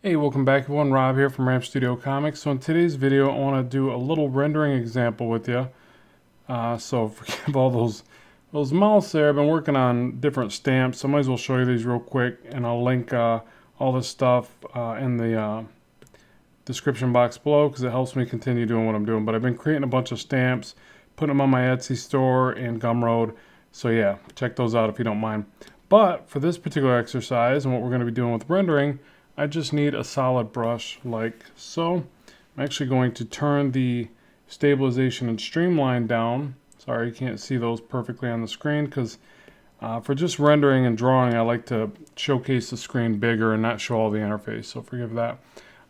Hey, welcome back everyone. Rob here from Ramp Studio Comics. So in today's video, I want to do a little rendering example with you. So forgive all those mouths there. I've been working on different stamps, so I might as well show you these real quick, and I'll link all this stuff in the description box below because it helps me continue doing what I'm doing. But I've been creating a bunch of stamps, putting them on my Etsy store and Gumroad. So yeah, check those out if you don't mind. But for this particular exercise and what we're going to be doing with rendering, I just need a solid brush like so. I'm actually going to turn the stabilization and streamline down. Sorry, you can't see those perfectly on the screen because for just rendering and drawing, I like to showcase the screen bigger and not show all the interface, so forgive that.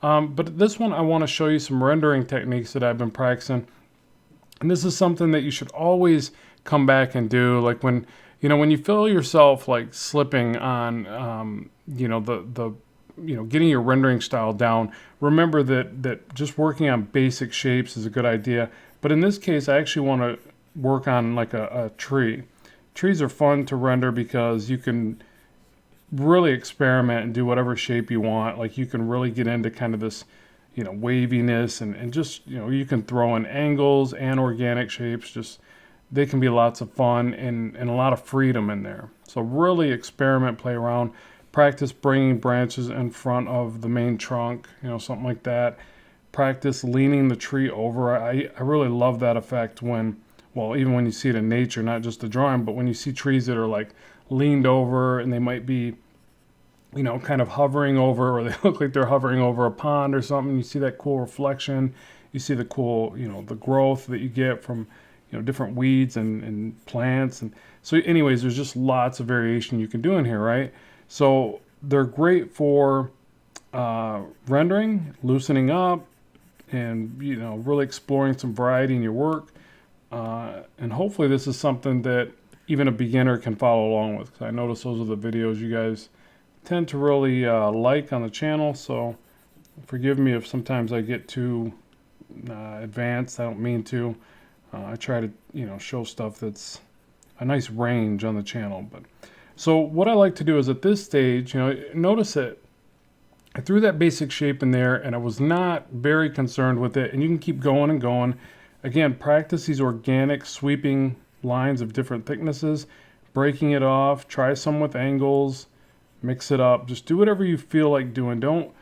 But this one, I want to show you some rendering techniques that I've been practicing. And this is something that you should always come back and do. Like when you feel yourself like slipping on, getting your rendering style down, remember that just working on basic shapes is a good idea. But in this case, I actually want to work on like a tree. Trees are fun to render because you can really experiment and do whatever shape you want. Like you can really get into kind of this, waviness and just, you can throw in angles and organic shapes. Just they can be lots of fun and a lot of freedom in there. So really experiment, play around. Practice bringing branches in front of the main trunk, something like that. Practice leaning the tree over. I really love that effect even when you see it in nature, not just the drawing, but when you see trees that are like leaned over and they might be, kind of hovering over, or they look like they're hovering over a pond or something. You see that cool reflection. You see the cool, the growth that you get from, different weeds and plants. And so anyways, there's just lots of variation you can do in here, right? So they're great for rendering, loosening up, and really exploring some variety in your work. And hopefully this is something that even a beginner can follow along with. 'Cause I notice those are the videos you guys tend to really like on the channel. So forgive me if sometimes I get too advanced. I don't mean to. I try to show stuff that's a nice range on the channel, but. So what I like to do is at this stage, notice that I threw that basic shape in there and I was not very concerned with it. And you can keep going and going. Again, practice these organic sweeping lines of different thicknesses, breaking it off, try some with angles, mix it up. Just do whatever you feel like doing. Don't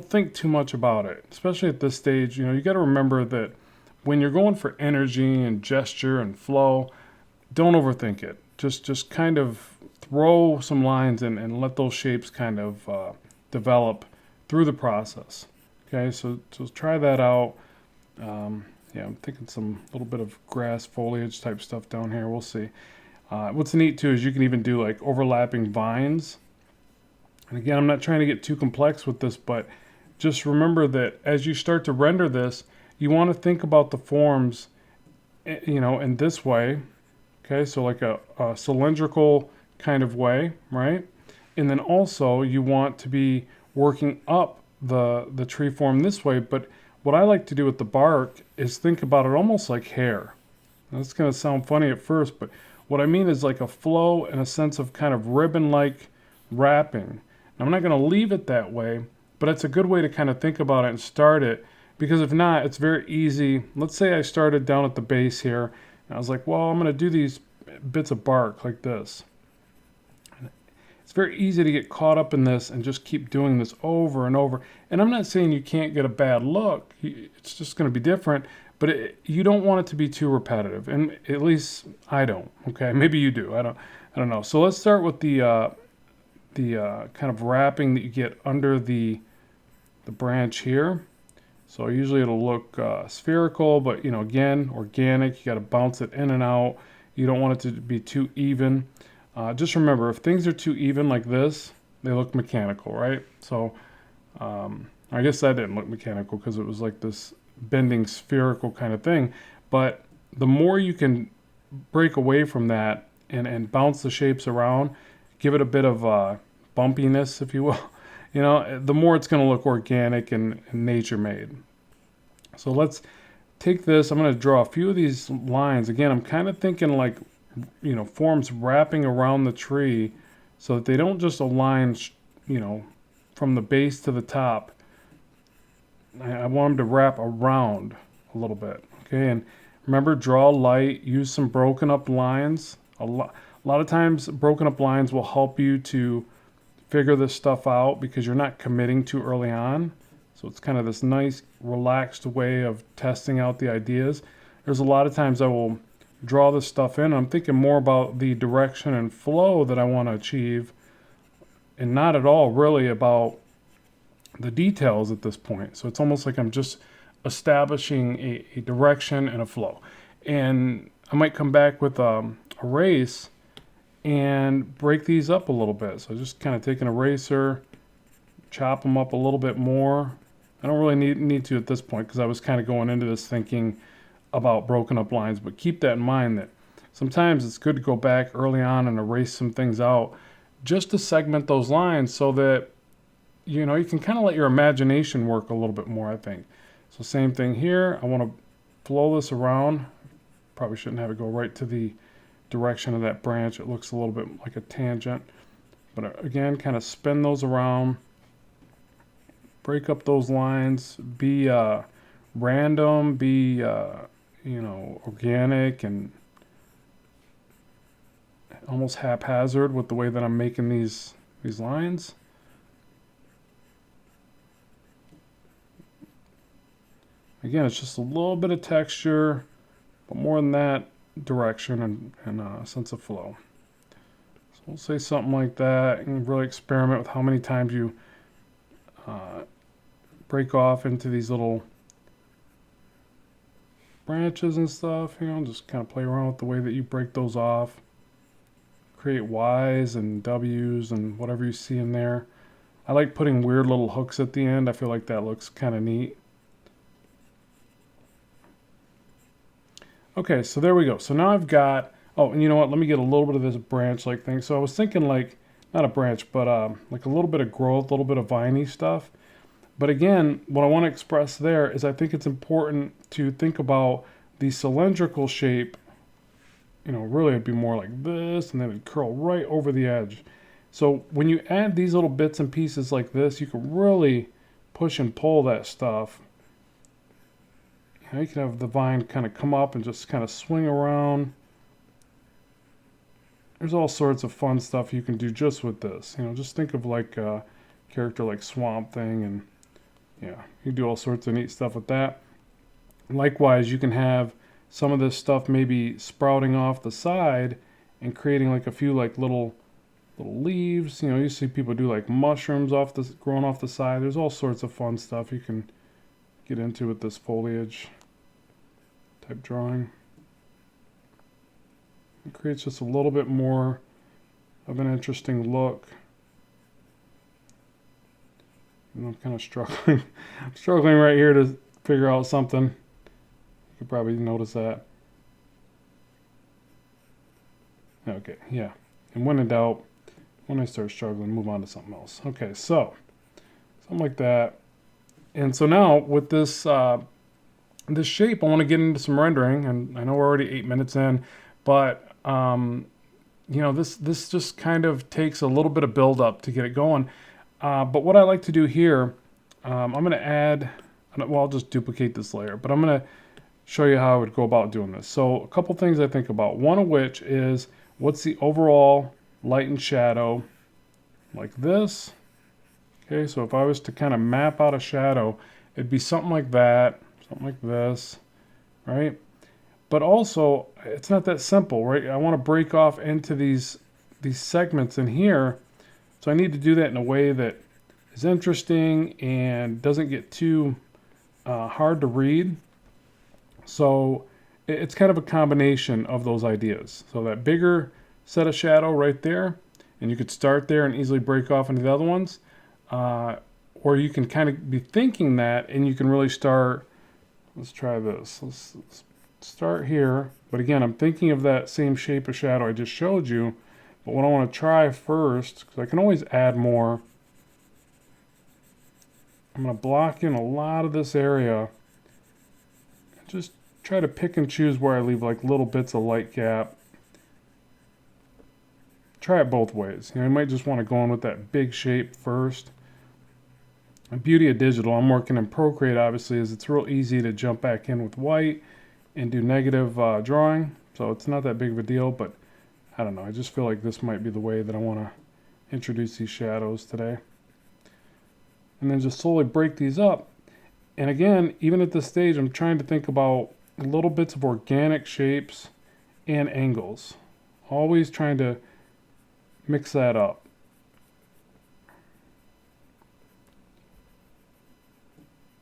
think too much about it, especially at this stage. You got to remember that when you're going for energy and gesture and flow, don't overthink it. Just kind of throw some lines and let those shapes kind of develop through the process. Okay, so try that out. I'm thinking some little bit of grass foliage type stuff down here. We'll see. What's neat too is you can even do like overlapping vines. And again, I'm not trying to get too complex with this, but just remember that as you start to render this, you want to think about the forms, in this way. Okay, so like a cylindrical kind of way, right? And then also you want to be working up the tree form this way. But what I like to do with the bark is think about it almost like hair. Now, that's going to sound funny at first, but what I mean is like a flow and a sense of kind of ribbon-like wrapping. Now, I'm not going to leave it that way, but it's a good way to kind of think about it and start it, because if not, it's very easy. Let's say I started down at the base here, and I was like, well, I'm going to do these bits of bark like this. It's very easy to get caught up in this and just keep doing this over and over. And I'm not saying you can't get a bad look. It's just going to be different, but you don't want it to be too repetitive. And at least I don't. Okay, maybe you do. I don't know. So let's start with the kind of wrapping that you get under the branch here. So usually it'll look spherical, but again, organic. You got to bounce it in and out. You don't want it to be too even. Just remember, if things are too even like this, they look mechanical, right? So I guess that didn't look mechanical because it was like this bending spherical kind of thing. But the more you can break away from that and bounce the shapes around, give it a bit of bumpiness, if you will, the more it's going to look organic and nature made. So let's take this. I'm going to draw a few of these lines. Again, I'm kind of thinking like, forms wrapping around the tree so that they don't just align, from the base to the top. I want them to wrap around a little bit. Okay, and remember, draw light, use some broken up lines. A lot of times broken up lines will help you to figure this stuff out because you're not committing too early on. So it's kind of this nice relaxed way of testing out the ideas. There's a lot of times I will draw this stuff in. I'm thinking more about the direction and flow that I want to achieve and not at all really about the details at this point. So it's almost like I'm just establishing a direction and a flow. And I might come back with a erase and break these up a little bit. So just kind of take an eraser, chop them up a little bit more. I don't really need to at this point because I was kind of going into this thinking about broken up lines, but keep that in mind that sometimes it's good to go back early on and erase some things out just to segment those lines so that you can kind of let your imagination work a little bit more, I think. So same thing here. I want to flow this around. Probably shouldn't have it go right to the direction of that branch. It looks a little bit like a tangent. But again, kind of spin those around. Break up those lines. Be random. Be, organic and almost haphazard with the way that I'm making these lines. Again, it's just a little bit of texture, but more than that, direction and a sense of flow. So we'll say something like that and really experiment with how many times you break off into these little branches and stuff. Just kind of play around with the way that you break those off. Create Y's and W's and whatever you see in there. I like putting weird little hooks at the end. I feel like that looks kind of neat. Okay, so there we go. So now I've got, oh, and you know what? Let me get a little bit of this branch-like thing. So I was thinking like, not a branch, but like a little bit of growth, a little bit of viney stuff. But again, what I want to express there is I think it's important to think about the cylindrical shape. Really it'd be more like this, and then it'd curl right over the edge. So when you add these little bits and pieces like this, you can really push and pull that stuff. You can have the vine kind of come up and just kind of swing around. There's all sorts of fun stuff you can do just with this. Just think of like a character like Swamp Thing, and yeah, you do all sorts of neat stuff with that. Likewise, you can have some of this stuff maybe sprouting off the side and creating like a few like little leaves. You see people do like mushrooms growing off the side. There's all sorts of fun stuff you can get into with this foliage type drawing. It creates just a little bit more of an interesting look. I'm kind of struggling. I'm struggling right here to figure out something. You could probably notice that. Okay, yeah. And when in doubt, when I start struggling, move on to something else. Okay, so something like that. And so now with this this shape, I want to get into some rendering, and I know we're already 8 minutes in, but this just kind of takes a little bit of build up to get it going. But what I like to do here, I'm going to add, well, I'll just duplicate this layer, but I'm going to show you how I would go about doing this. So a couple things I think about, one of which is what's the overall light and shadow like this. Okay, so if I was to kind of map out a shadow, it'd be something like that, something like this, right? But also, it's not that simple, right? I want to break off into these segments in here, so I need to do that in a way that is interesting and doesn't get too hard to read. So it's kind of a combination of those ideas. So that bigger set of shadow right there, and you could start there and easily break off into the other ones. Or you can kind of be thinking that, and you can really start, let's try this. Let's start here. But again, I'm thinking of that same shape of shadow I just showed you. But what I want to try first, because I can always add more, I'm going to block in a lot of this area. And just try to pick and choose where I leave like little bits of light gap. Try it both ways. You might just want to go in with that big shape first. The beauty of digital, I'm working in Procreate obviously, is it's real easy to jump back in with white and do negative drawing. So it's not that big of a deal, but I don't know. I just feel like this might be the way that I want to introduce these shadows today. And then just slowly break these up. And again, even at this stage, I'm trying to think about little bits of organic shapes and angles. Always trying to mix that up.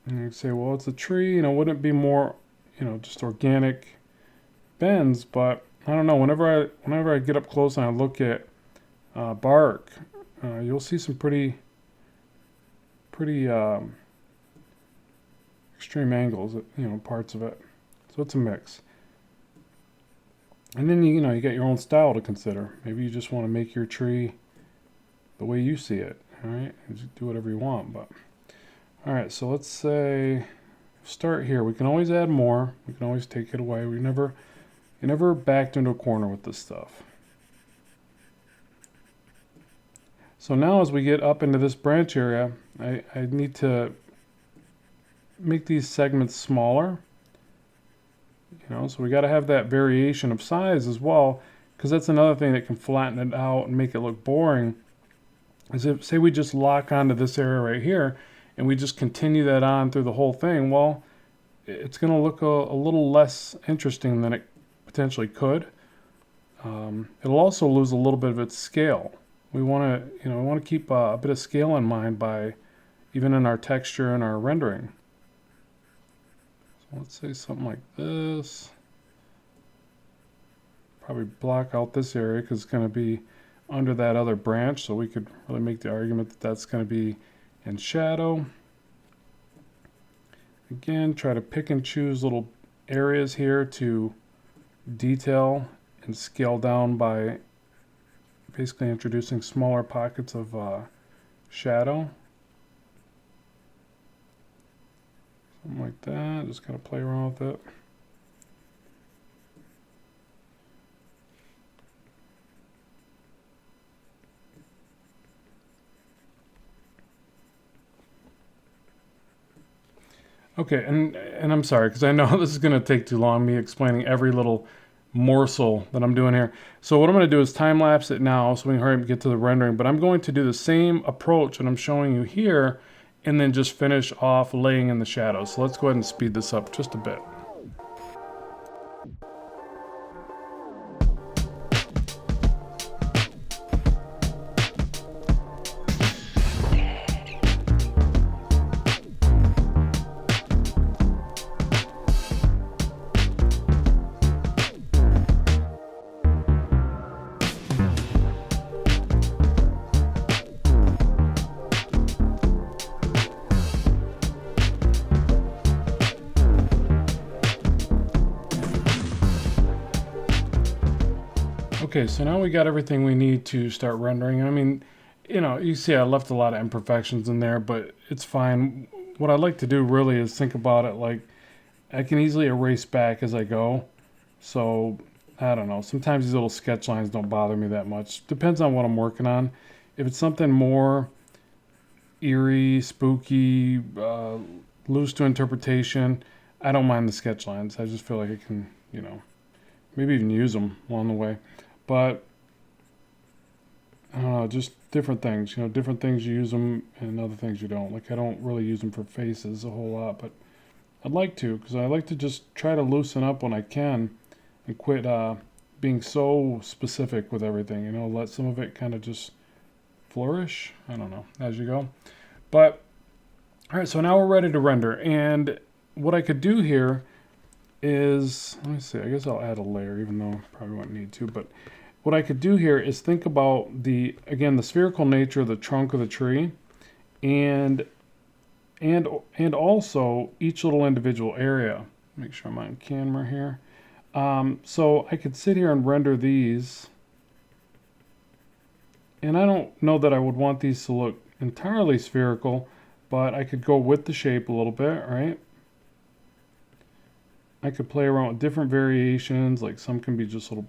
And you say, well, it's a tree, wouldn't it be more, just organic bends? But I don't know. Whenever I get up close and I look at bark, you'll see some pretty extreme angles, parts of it. So it's a mix. And then you get your own style to consider. Maybe you just want to make your tree the way you see it. All right, just do whatever you want, but. All right, so let's say start here. We can always add more. We can always take it away. You never backed into a corner with this stuff. So now as we get up into this branch area, I need to make these segments smaller. So we got to have that variation of size as well, because that's another thing that can flatten it out and make it look boring. Is if, say we just lock onto this area right here, and we just continue that on through the whole thing, well, it's going to look a little less interesting than it potentially could. It'll also lose a little bit of its scale. We want to keep a bit of scale in mind by even in our texture and our rendering. So let's say something like this. Probably block out this area because it's going to be under that other branch, so we could really make the argument that that's going to be in shadow. Again, try to pick and choose little areas here to detail and scale down by basically introducing smaller pockets of shadow. Something like that. Just kind of play around with it. Okay, and I'm sorry, because I know this is going to take too long, me explaining every little morsel that I'm doing here. So what I'm going to do is time-lapse it now so we can hurry up and get to the rendering, but I'm going to do the same approach that I'm showing you here and then just finish off laying in the shadows. So let's go ahead and speed this up just a bit. Okay, so now we got everything we need to start rendering. I mean, you see I left a lot of imperfections in there, but it's fine. What I like to do really is think about it like I can easily erase back as I go. So, I don't know. Sometimes these little sketch lines don't bother me that much. Depends on what I'm working on. If it's something more eerie, spooky, loose to interpretation, I don't mind the sketch lines. I just feel like I can, maybe even use them along the way. But I don't know, just different things. Different things you use them and other things you don't. Like I don't really use them for faces a whole lot, but I'd like to, because I like to just try to loosen up when I can and quit being so specific with everything. Let some of it kind of just flourish. I don't know, as you go. But all right, so now we're ready to render, and what I could do here is, let me see, I guess I'll add a layer, even though I probably won't need to, but what I could do here is think about the spherical nature of the trunk of the tree and also each little individual area. Make sure I'm on camera here. So I could sit here and render these, and I don't know that I would want these to look entirely spherical, but I could go with the shape a little bit, right? I could play around with different variations, like some can be just little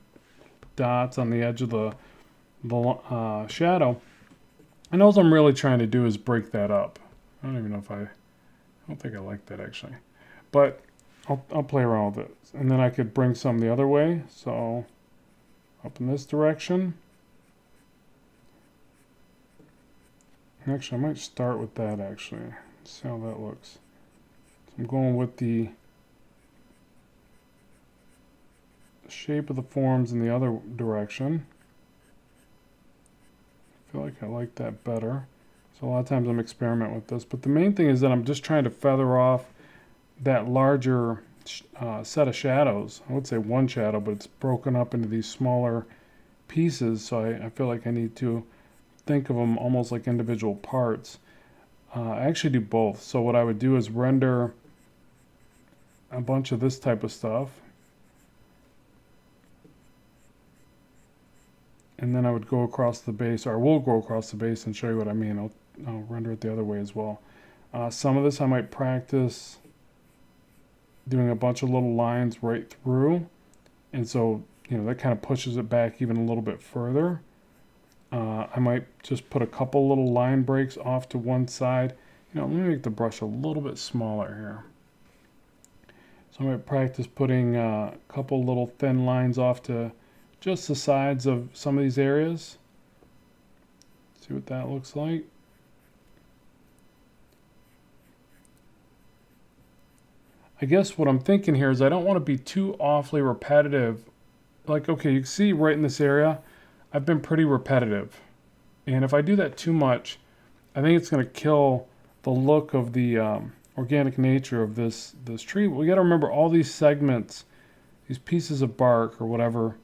dots on the edge of the shadow. And all I'm really trying to do is break that up, I don't even know if I don't think I like that actually. But I'll play around with it. And then I could bring some the other way. So up in this direction. Actually, I might start with that actually. See how that looks. So I'm going with the shape of the forms in the other direction. I feel like I like that better. So a lot of times I'm experimenting with this. But the main thing is that I'm just trying to feather off that larger set of shadows. I would say one shadow, but it's broken up into these smaller pieces. So I feel like I need to think of them almost like individual parts. I actually do both. So what I would do is render a bunch of this type of stuff. And then I would go across the base, or I will go across the base and show you what I mean. I'll render it the other way as well. Some of this I might practice doing a bunch of little lines right through. And so, you know, that kind of pushes it back even a little bit further. I might just put a couple little line breaks off to one side. You know, let me make the brush a little bit smaller here. So I might practice putting a couple little thin lines off to just the sides of some of these areas. See what that looks like. I guess what I'm thinking here is I don't want to be too awfully repetitive. Like, okay, you can see right in this area, I've been pretty repetitive. And if I do that too much, I think it's going to kill the look of the organic nature of this tree. We got to remember all these segments, these pieces of bark or whatever,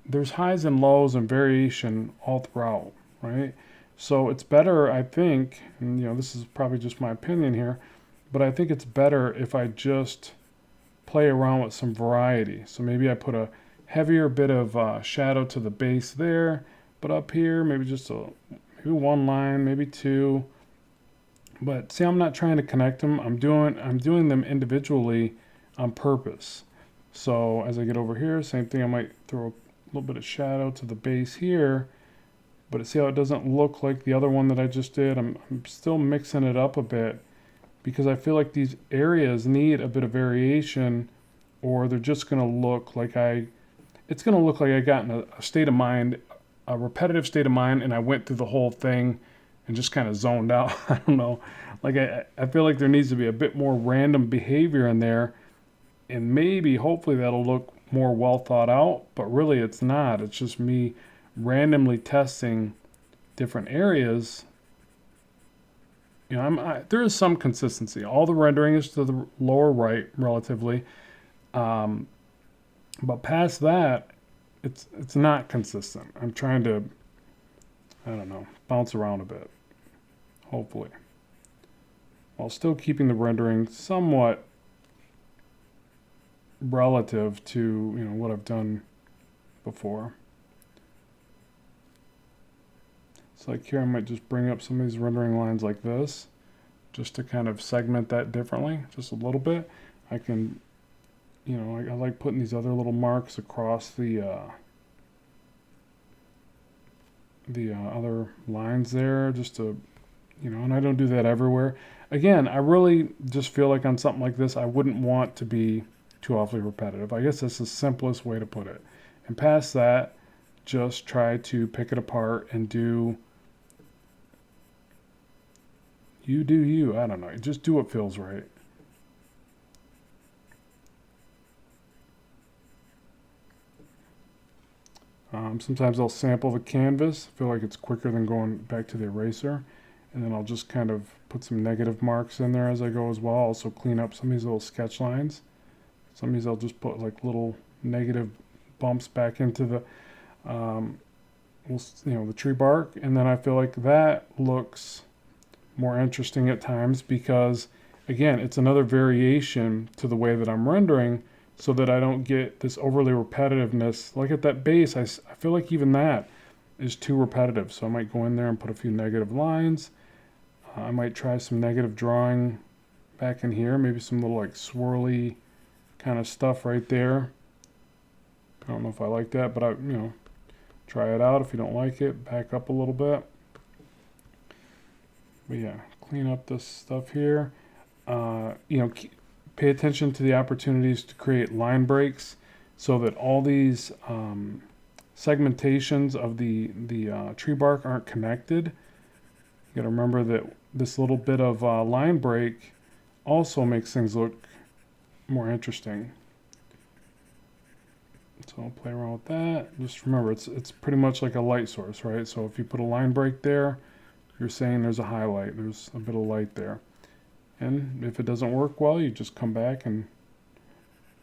there's highs and lows and variation all throughout, right? So it's better, I think, and you know, this is probably just my opinion here, but I think it's better if I just play around with some variety. So maybe I put a heavier bit of shadow to the base there, but up here maybe just maybe one line, maybe two. But see, I'm not trying to connect them. I'm doing them individually on purpose. So as I get over here, same thing. I might throw a little bit of shadow to the base here, but see how it doesn't look like the other one that I just did. I'm still mixing it up a bit because I feel like these areas need a bit of variation, or they're just going to look like it's going to look like I got in a state of mind, a repetitive state of mind, and I went through the whole thing and just kind of zoned out. I don't know. Like I feel like there needs to be a bit more random behavior in there, and maybe hopefully that'll look more well thought out, but really it's not. It's just me randomly testing different areas. You know, there is some consistency. All the rendering is to the lower right relatively, but past that, it's not consistent. I'm trying to, I don't know, bounce around a bit, hopefully, while still keeping the rendering somewhat relative to, you know, what I've done before. So like here I might just bring up some of these rendering lines like this just to kind of segment that differently just a little bit. I can, you know, I like putting these other little marks across the other lines there just to, you know, and I don't do that everywhere. Again, I really just feel like on something like this I wouldn't want to be too awfully repetitive. I guess that's the simplest way to put it. And past that, just try to pick it apart and do you. I don't know. Just do what feels right. Sometimes I'll sample the canvas. I feel like it's quicker than going back to the eraser. And then I'll just kind of put some negative marks in there as I go as well. Also clean up some of these little sketch lines. Some of these I'll just put like little negative bumps back into the, the tree bark. And then I feel like that looks more interesting at times because, again, it's another variation to the way that I'm rendering so that I don't get this overly repetitiveness. Like at that base, I feel like even that is too repetitive. So I might go in there and put a few negative lines. I might try some negative drawing back in here, maybe some little like swirly kind of stuff right there. I don't know if I like that, but try it out. If you don't like it, back up a little bit. But yeah, clean up this stuff here. You know, pay attention to the opportunities to create line breaks so that all these segmentations of the tree bark aren't connected. You got to remember that this little bit of line break also makes things look more interesting. So I'll play around with that. Just remember, it's pretty much like a light source, right? So if you put a line break there, you're saying there's a highlight, there's a bit of light there. And if it doesn't work well, you just come back and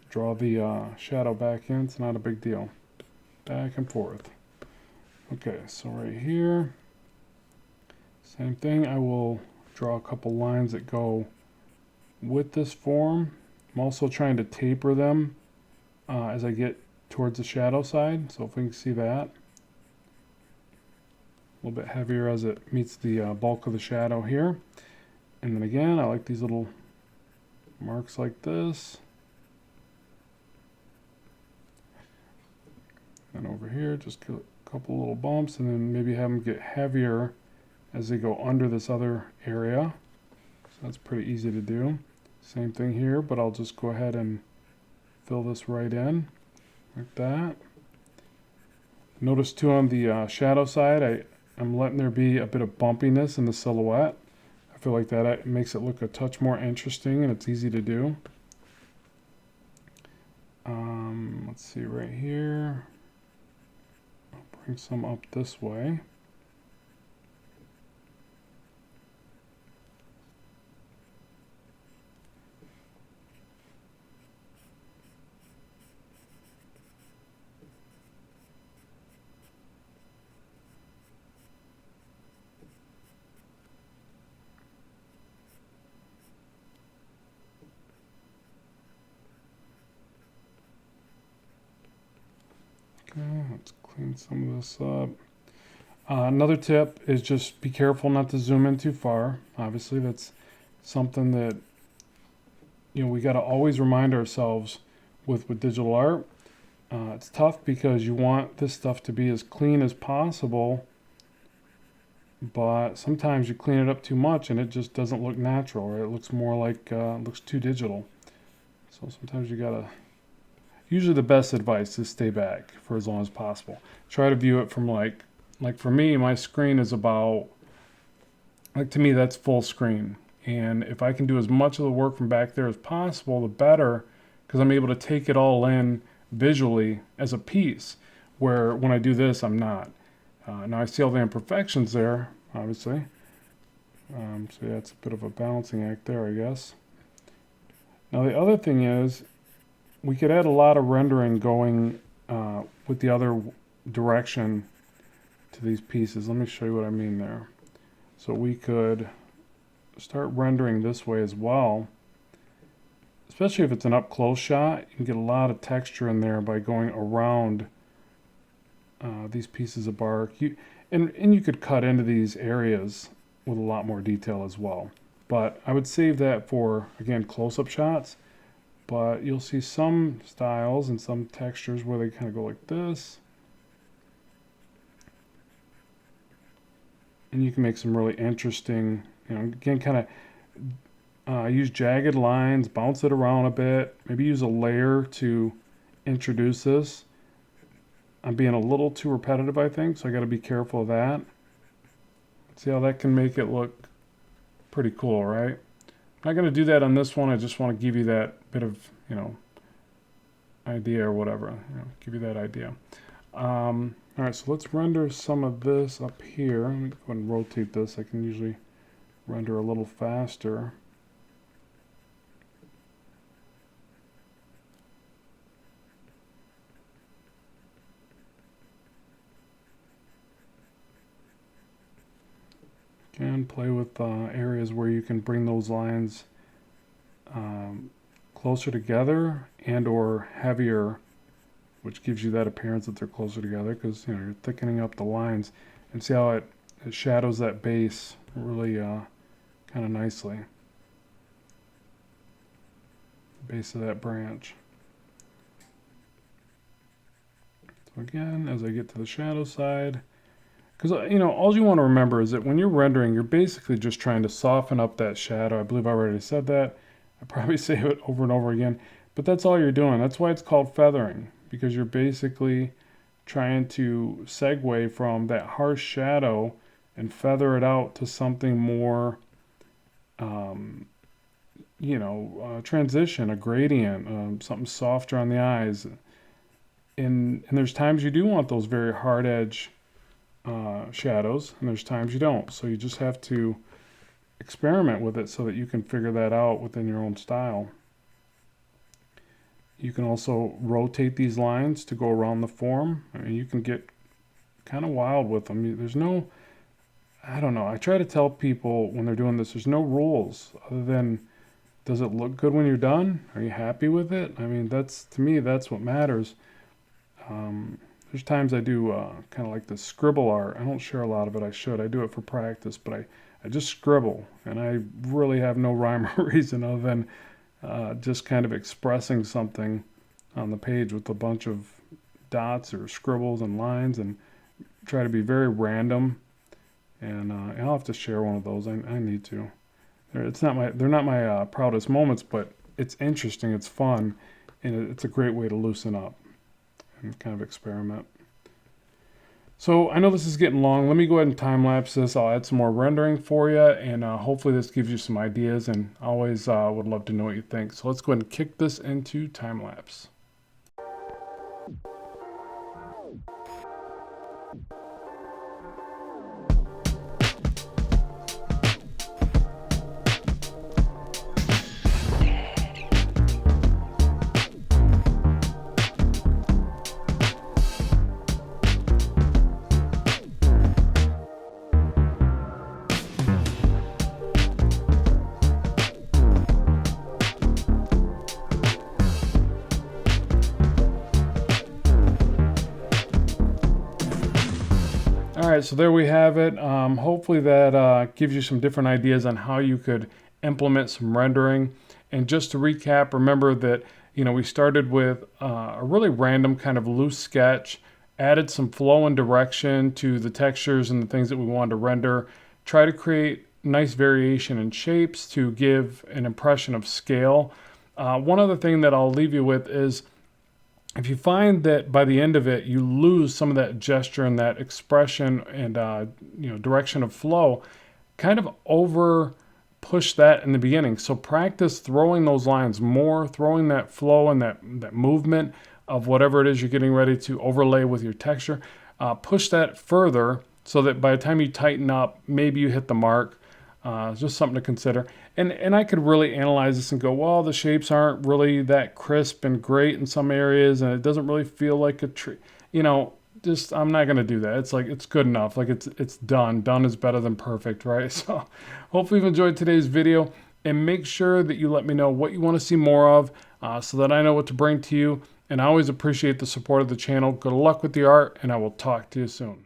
draw the shadow back in. It's not a big deal. Back and forth. Okay, so right here, same thing. I will draw a couple lines that go with this form. I'm also trying to taper them as I get towards the shadow side. So if we can see that. A little bit heavier as it meets the bulk of the shadow here. And then again, I like these little marks like this. And over here, just a couple little bumps, and then maybe have them get heavier as they go under this other area. So that's pretty easy to do. Same thing here, but I'll just go ahead and fill this right in, like that. Notice too on the shadow side, I'm letting there be a bit of bumpiness in the silhouette. I feel like that makes it look a touch more interesting, and it's easy to do. Let's see right here. I'll bring some up this way. Okay, let's clean some of this up. Another tip is just be careful not to zoom in too far. Obviously, that's something that we got to always remind ourselves with digital art. It's tough because you want this stuff to be as clean as possible, but sometimes you clean it up too much and it just doesn't look natural, right? It looks more like it looks too digital. So sometimes you gotta. Usually the best advice is stay back for as long as possible. Try to view it from like for me, my screen is about, to me, that's full screen. And if I can do as much of the work from back there as possible, the better, because I'm able to take it all in visually as a piece, where when I do this, I'm not. Now I see all the imperfections there, obviously. So yeah, it's a bit of a balancing act there, I guess. Now the other thing is, we could add a lot of rendering going with the other direction to these pieces. Let me show you what I mean there. So we could start rendering this way as well. Especially if it's an up-close shot, you can get a lot of texture in there by going around these pieces of bark. And you could cut into these areas with a lot more detail as well. But I would save that for, again, close-up shots. But you'll see some styles and some textures where they kind of go like this. And you can make some really interesting, again, kind of use jagged lines, bounce it around a bit, maybe use a layer to introduce this. I'm being a little too repetitive, I think, so I got to be careful of that. See how that can make it look pretty cool, right? I'm not going to do that on this one. I just want to give you that bit of, idea or whatever. Give you that idea. All right, so let's render some of this up here. Let me go ahead and rotate this. I can usually render a little faster. Again, play with areas where you can bring those lines closer together and or heavier, which gives you that appearance that they're closer together, because you're thickening up the lines. And see how it shadows that base really kind of nicely. Base of that branch. So again, as I get to the shadow side, Because, you know, all you want to remember is that when you're rendering, you're basically just trying to soften up that shadow. I believe I already said that. I probably say it over and over again. But that's all you're doing. That's why it's called feathering, because you're basically trying to segue from that harsh shadow and feather it out to something more, transition, a gradient, something softer on the eyes. And there's times you do want those very hard edge shadows, and there's times you don't. So you just have to experiment with it so that you can figure that out within your own style. You can also rotate these lines to go around the form. I mean, you can get kind of wild with them. There's no, I don't know. I try to tell people when they're doing this, there's no rules other than, does it look good when you're done? Are you happy with it? I mean, to me, that's what matters. There's times I do kind of like the scribble art. I don't share a lot of it. I should. I do it for practice, but I just scribble, and I really have no rhyme or reason other than just kind of expressing something on the page with a bunch of dots or scribbles and lines, and try to be very random. And I'll have to share one of those. I need to. They're not my proudest moments, but it's interesting. It's fun, and it's a great way to loosen up and kind of experiment. So I know this is getting long. Let me go ahead and time lapse this. I'll add some more rendering for you, and hopefully this gives you some ideas, and always would love to know what you think. So let's go ahead and kick this into time lapse. All right, so there we have it. Hopefully that gives you some different ideas on how you could implement some rendering. And just to recap, remember that we started with a really random kind of loose sketch, added some flow and direction to the textures and the things that we wanted to render, try to create nice variation in shapes to give an impression of scale. One other thing that I'll leave you with is, if you find that by the end of it you lose some of that gesture and that expression and direction of flow, kind of over push that in the beginning. So practice throwing those lines more, throwing that flow and that movement of whatever it is you're getting ready to overlay with your texture. Push that further so that by the time you tighten up, maybe you hit the mark. Just something to consider. And I could really analyze this and go, well, the shapes aren't really that crisp and great in some areas, and it doesn't really feel like a tree. I'm not going to do that. It's like, it's good enough. Like it's done. Done is better than perfect, right? So hopefully you've enjoyed today's video, and make sure that you let me know what you want to see more of so that I know what to bring to you. And I always appreciate the support of the channel. Good luck with the art, and I will talk to you soon.